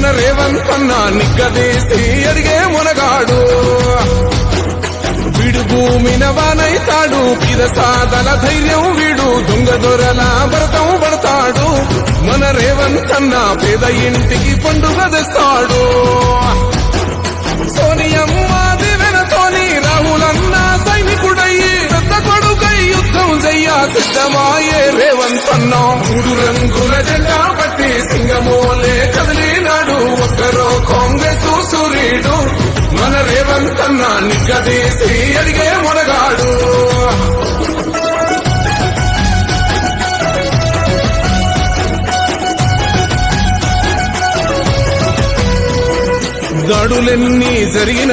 మన రేవంతన్న నిగ్గదీసి అడిగే మునగాడు వీడు భూమిన వానైతాడు పిదసాదల ధైర్యం వీడు దొంగ దొరల భరతం పడతాడు మన రేవంతన్న పేద ఇంటికి పండుగ తెస్తాడు సోనియమ్మ దివెనతోని రాహులన్న సైనికుడయ్యి పెద్ద కొడుకై యుద్ధం చెయ్య సిద్ధమాయే రేవంతన్న మూడు రంగుల జెండా పట్టి సింగమోలే కదిలినాడు ఒక్కరో కాంగ్రెస్ సూర్యుడు మన రేవంతన్న నిగ్గదీసి అడిగే మునగాడు దాడులెన్ని జరిగిన